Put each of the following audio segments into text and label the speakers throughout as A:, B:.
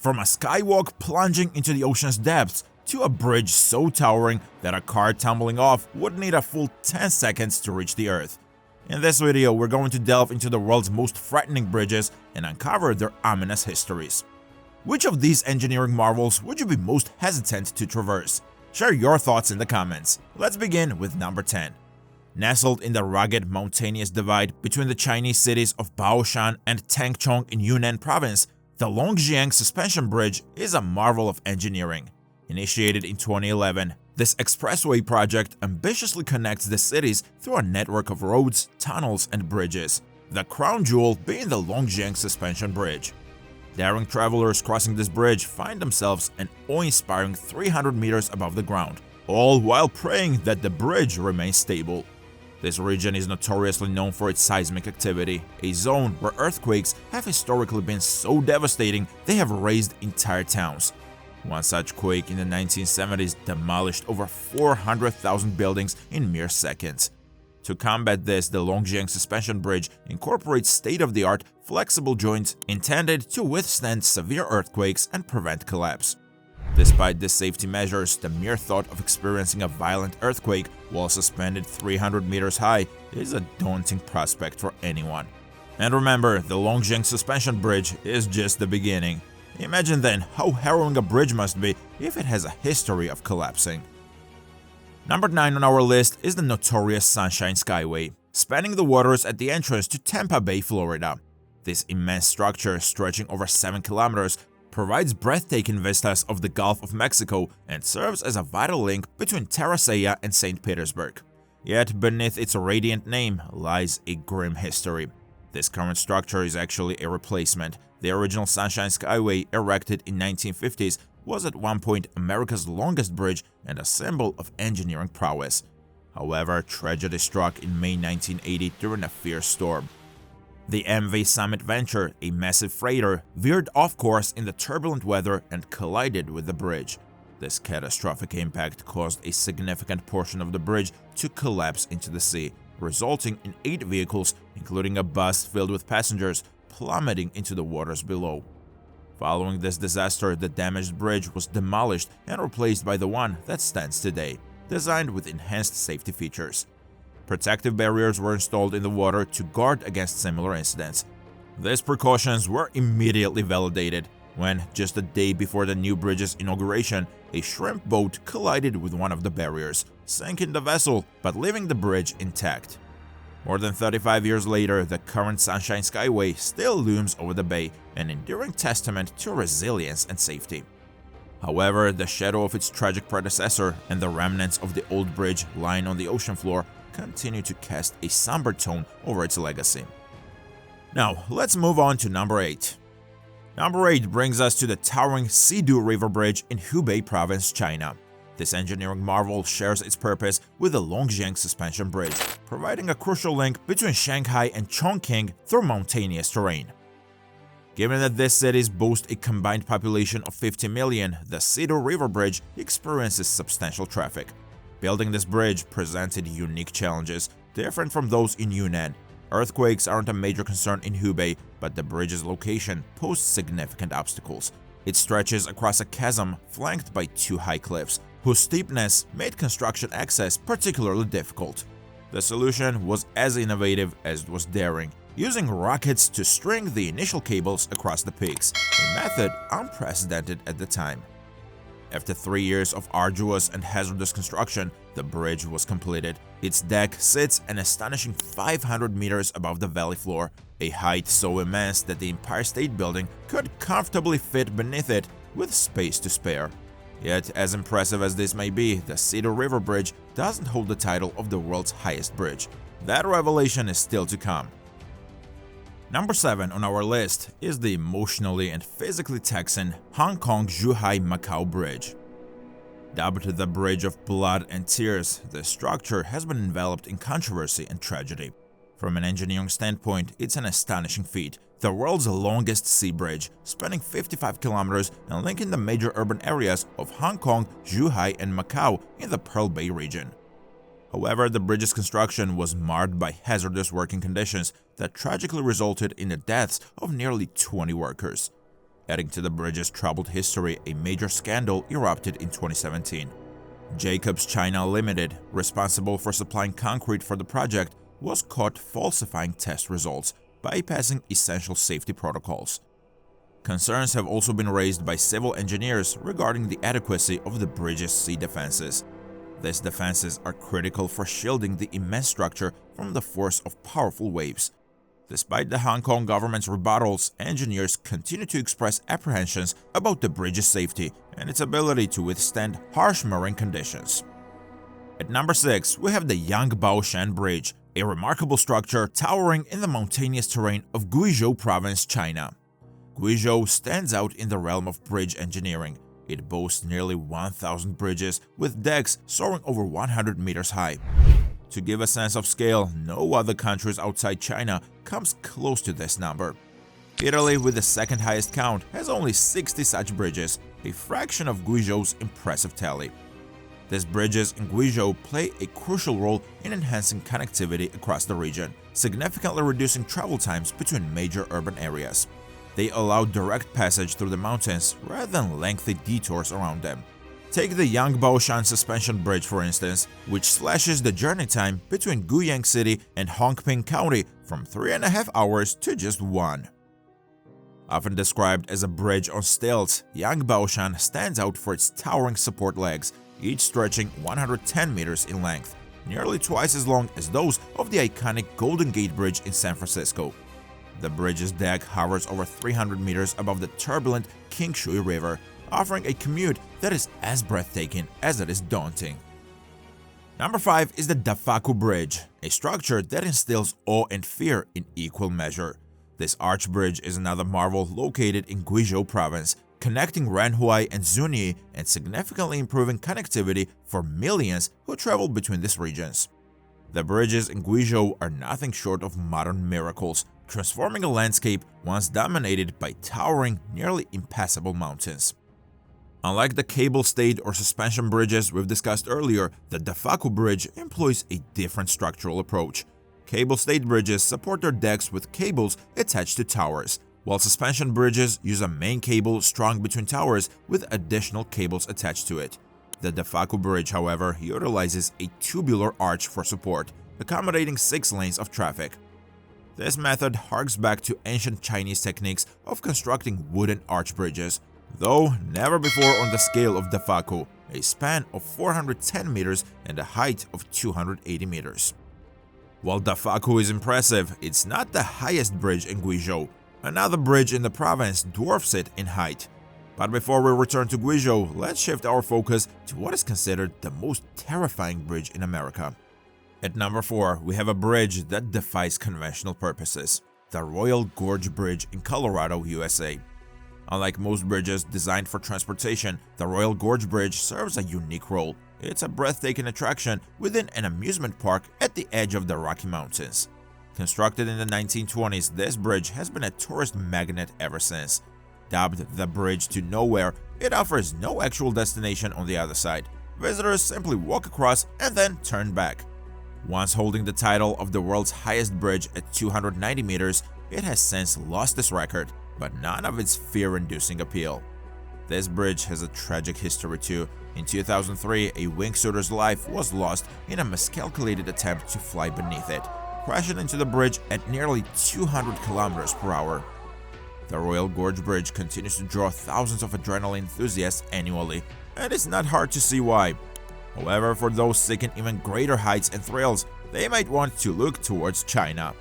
A: from a skywalk plunging into the ocean's depths to a bridge so towering that a car tumbling off would need a full 10 seconds to reach the Earth. In this video, we're going to delve into the world's most frightening bridges and uncover their ominous histories. Which of these engineering marvels would you be most hesitant to traverse? Share your thoughts in the comments. Let's begin with number 10. Nestled in the rugged mountainous divide between the Chinese cities of Baoshan and Tangchong in Yunnan province, the Longjiang Suspension Bridge is a marvel of engineering. Initiated in 2011, this expressway project ambitiously connects the cities through a network of roads, tunnels, and bridges, the crown jewel being the Longjiang Suspension Bridge. Daring travelers crossing this bridge find themselves an awe-inspiring 300 meters above the ground, all while praying that the bridge remains stable. This region is notoriously known for its seismic activity, a zone where earthquakes have historically been so devastating they have razed entire towns. One such quake in the 1970s demolished over 400,000 buildings in mere seconds. To combat this, the Longjiang Suspension Bridge incorporates state-of-the-art flexible joints intended to withstand severe earthquakes and prevent collapse. Despite these safety measures, the mere thought of experiencing a violent earthquake while suspended 300 meters high is a daunting prospect for anyone. And remember, the Longjiang Suspension Bridge is just the beginning. Imagine then how harrowing a bridge must be if it has a history of collapsing. Number 9 on our list is the notorious Sunshine Skyway, spanning the waters at the entrance to Tampa Bay, Florida. This immense structure, stretching over 7 kilometers, provides breathtaking vistas of the Gulf of Mexico and serves as a vital link between Tarasaya and St. Petersburg. Yet beneath its radiant name lies a grim history. This current structure is actually a replacement. The original Sunshine Skyway, erected in 1950s, was at one point America's longest bridge and a symbol of engineering prowess. However, tragedy struck in May 1980 during a fierce storm. The MV Summit Venture, a massive freighter, veered off course in the turbulent weather and collided with the bridge. This catastrophic impact caused a significant portion of the bridge to collapse into the sea, resulting in 8 vehicles, including a bus filled with passengers, plummeting into the waters below. Following this disaster, the damaged bridge was demolished and replaced by the one that stands today, designed with enhanced safety features. Protective barriers were installed in the water to guard against similar incidents. These precautions were immediately validated when, just a day before the new bridge's inauguration, a shrimp boat collided with one of the barriers, sinking the vessel but leaving the bridge intact. More than 35 years later, the current Sunshine Skyway still looms over the bay, an enduring testament to resilience and safety. However, the shadow of its tragic predecessor and the remnants of the old bridge lying on the ocean floor continue to cast a somber tone over its legacy. Now, let's move on to number 8. Number 8 brings us to the towering Sidu River Bridge in Hubei Province, China. This engineering marvel shares its purpose with the Longjiang Suspension Bridge, providing a crucial link between Shanghai and Chongqing through mountainous terrain. Given that these cities boast a combined population of 50 million, the Sidu River Bridge experiences substantial traffic. Building this bridge presented unique challenges, different from those in Yunnan. Earthquakes aren't a major concern in Hubei, but the bridge's location posed significant obstacles. It stretches across a chasm flanked by 2 high cliffs, whose steepness made construction access particularly difficult. The solution was as innovative as it was daring, using rockets to string the initial cables across the peaks, a method unprecedented at the time. After 3 years of arduous and hazardous construction, the bridge was completed. Its deck sits an astonishing 500 meters above the valley floor, a height so immense that the Empire State Building could comfortably fit beneath it with space to spare. Yet, as impressive as this may be, the Sidu River Bridge doesn't hold the title of the world's highest bridge. That revelation is still to come. Number 7 on our list is the emotionally and physically taxing Hong Kong-Zhuhai-Macau Bridge. Dubbed the Bridge of Blood and Tears, the structure has been enveloped in controversy and tragedy. From an engineering standpoint, it's an astonishing feat, the world's longest sea bridge, spanning 55 kilometers and linking the major urban areas of Hong Kong, Zhuhai, and Macau in the Pearl Bay region. However, the bridge's construction was marred by hazardous working conditions that tragically resulted in the deaths of nearly 20 workers. Adding to the bridge's troubled history, a major scandal erupted in 2017. Jacobs China Limited, responsible for supplying concrete for the project, was caught falsifying test results, bypassing essential safety protocols. Concerns have also been raised by civil engineers regarding the adequacy of the bridge's sea defenses. These defenses are critical for shielding the immense structure from the force of powerful waves. Despite the Hong Kong government's rebuttals, engineers continue to express apprehensions about the bridge's safety and its ability to withstand harsh marine conditions. At number 6, we have the Yangbaoshan Bridge, a remarkable structure towering in the mountainous terrain of Guizhou Province, China. Guizhou stands out in the realm of bridge engineering. It boasts nearly 1,000 bridges with decks soaring over 100 meters high. To give a sense of scale, no other countries outside China comes close to this number. Italy, with the second highest count, has only 60 such bridges, a fraction of Guizhou's impressive tally. These bridges in Guizhou play a crucial role in enhancing connectivity across the region, significantly reducing travel times between major urban areas. They allow direct passage through the mountains rather than lengthy detours around them. Take the Yangbaoshan Suspension Bridge, for instance, which slashes the journey time between Guiyang City and Hongping County from 3.5 hours to just 1. Often described as a bridge on stilts, Yangbaoshan stands out for its towering support legs, each stretching 110 meters in length, nearly twice as long as those of the iconic Golden Gate Bridge in San Francisco. The bridge's deck hovers over 300 meters above the turbulent Qingshui River, offering a commute that is as breathtaking as it is daunting. Number 5 is the Dafaku Bridge, a structure that instills awe and fear in equal measure. This arch bridge is another marvel located in Guizhou Province, connecting Renhuai and Zunyi and significantly improving connectivity for millions who travel between these regions. The bridges in Guizhou are nothing short of modern miracles, transforming a landscape once dominated by towering, nearly impassable mountains. Unlike the cable-stayed or suspension bridges we've discussed earlier, the Dafaku Bridge employs a different structural approach. Cable-stayed bridges support their decks with cables attached to towers, while suspension bridges use a main cable strung between towers with additional cables attached to it. The Dafaku Bridge, however, utilizes a tubular arch for support, accommodating 6 lanes of traffic. This method harks back to ancient Chinese techniques of constructing wooden arch bridges, though never before on the scale of Dafaku, a span of 410 meters and a height of 280 meters. While Dafaku is impressive, it's not the highest bridge in Guizhou. Another bridge in the province dwarfs it in height. But before we return to Guizhou, let's shift our focus to what is considered the most terrifying bridge in America. At number 4, we have a bridge that defies conventional purposes, the Royal Gorge Bridge in Colorado, USA. Unlike most bridges designed for transportation, the Royal Gorge Bridge serves a unique role. It's a breathtaking attraction within an amusement park at the edge of the Rocky Mountains. Constructed in the 1920s, this bridge has been a tourist magnet ever since. Dubbed the Bridge to Nowhere, it offers no actual destination on the other side. Visitors simply walk across and then turn back. Once holding the title of the world's highest bridge at 290 meters, it has since lost this record, but none of its fear-inducing appeal. This bridge has a tragic history too. In 2003, a wingsuiter's life was lost in a miscalculated attempt to fly beneath it, crashing into the bridge at nearly 200 kilometers per hour. The Royal Gorge Bridge continues to draw thousands of adrenaline enthusiasts annually, and it's not hard to see why. However, for those seeking even greater heights and thrills, they might want to look towards China.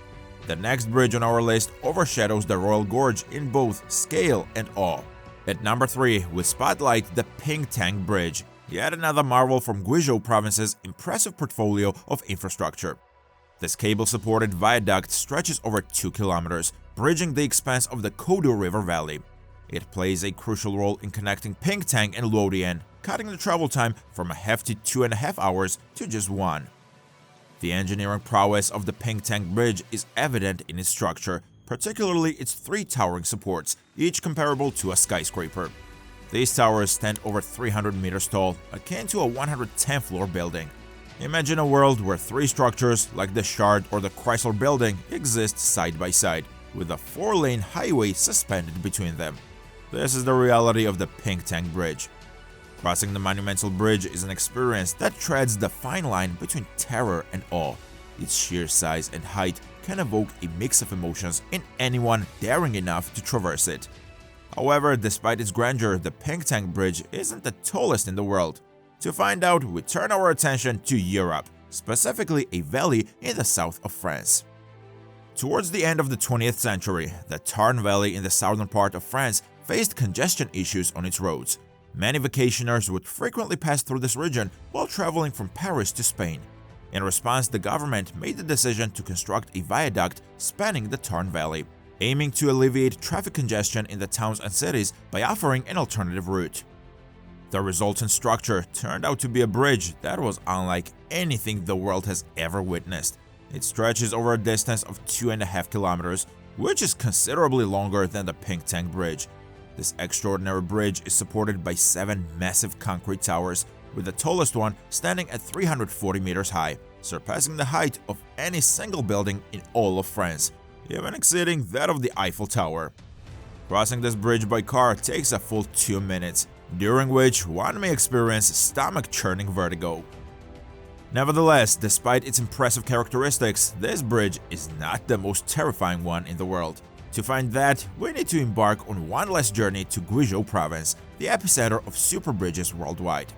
A: The next bridge on our list overshadows the Royal Gorge in both scale and awe. At number 3, we spotlight the Pingtang Bridge, yet another marvel from Guizhou Province's impressive portfolio of infrastructure. This cable-supported viaduct stretches over 2 kilometers, bridging the expanse of the Kodu River Valley. It plays a crucial role in connecting Pingtang and Luodian, cutting the travel time from a hefty 2.5 hours to just 1. The engineering prowess of the Pingtang Bridge is evident in its structure, particularly its 3 towering supports, each comparable to a skyscraper. These towers stand over 300 meters tall, akin to a 110-floor building. Imagine a world where 3 structures, like the Shard or the Chrysler Building, exist side by side, with a 4-lane highway suspended between them. This is the reality of the Pink Tank Bridge. Crossing the monumental bridge is an experience that treads the fine line between terror and awe. Its sheer size and height can evoke a mix of emotions in anyone daring enough to traverse it. However, despite its grandeur, the Pink Tank Bridge isn't the tallest in the world. To find out, we turn our attention to Europe, specifically a valley in the south of France. Towards the end of the 20th century, the Tarn Valley in the southern part of France faced congestion issues on its roads. Many vacationers would frequently pass through this region while traveling from Paris to Spain. In response, the government made the decision to construct a viaduct spanning the Tarn Valley, aiming to alleviate traffic congestion in the towns and cities by offering an alternative route. The resultant structure turned out to be a bridge that was unlike anything the world has ever witnessed. It stretches over a distance of 2.5 kilometers, which is considerably longer than the Pink Tank Bridge. This extraordinary bridge is supported by 7 massive concrete towers, with the tallest one standing at 340 meters high, surpassing the height of any single building in all of France, even exceeding that of the Eiffel Tower. Crossing this bridge by car takes a full 2 minutes, during which one may experience stomach-churning vertigo. Nevertheless, despite its impressive characteristics, this bridge is not the most terrifying one in the world. To find that, we need to embark on one last journey to Guizhou province, the epicenter of super bridges worldwide.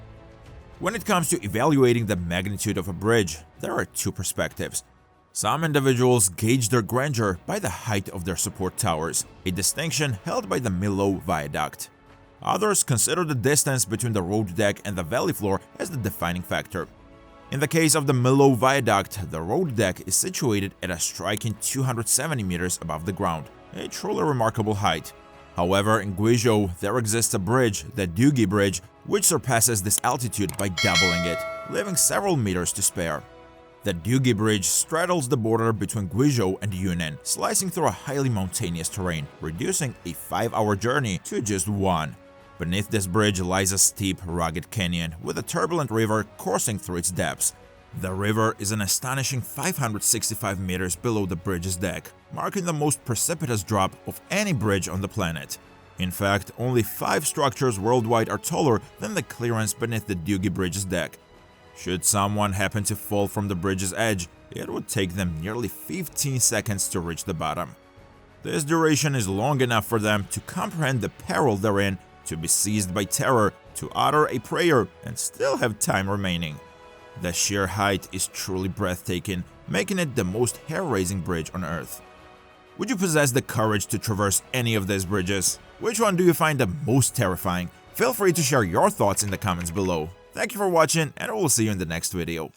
A: When it comes to evaluating the magnitude of a bridge, there are 2 perspectives. Some individuals gauge their grandeur by the height of their support towers, a distinction held by the Millau Viaduct. Others consider the distance between the road deck and the valley floor as the defining factor. In the case of the Millau Viaduct, the road deck is situated at a striking 270 meters above the ground, a truly remarkable height. However, in Guizhou, there exists a bridge, the Dugi Bridge, which surpasses this altitude by doubling it, leaving several meters to spare. The Dugi Bridge straddles the border between Guizhou and Yunnan, slicing through a highly mountainous terrain, reducing a 5-hour journey to just 1. Beneath this bridge lies a steep, rugged canyon with a turbulent river coursing through its depths. The river is an astonishing 565 meters below the bridge's deck, marking the most precipitous drop of any bridge on the planet. In fact, only 5 structures worldwide are taller than the clearance beneath the Dugi Bridge's deck. Should someone happen to fall from the bridge's edge, it would take them nearly 15 seconds to reach the bottom. This duration is long enough for them to comprehend the peril they're in, to be seized by terror, to utter a prayer, and still have time remaining. The sheer height is truly breathtaking, making it the most hair-raising bridge on Earth. Would you possess the courage to traverse any of these bridges? Which one do you find the most terrifying? Feel free to share your thoughts in the comments below. Thank you for watching, and I will see you in the next video.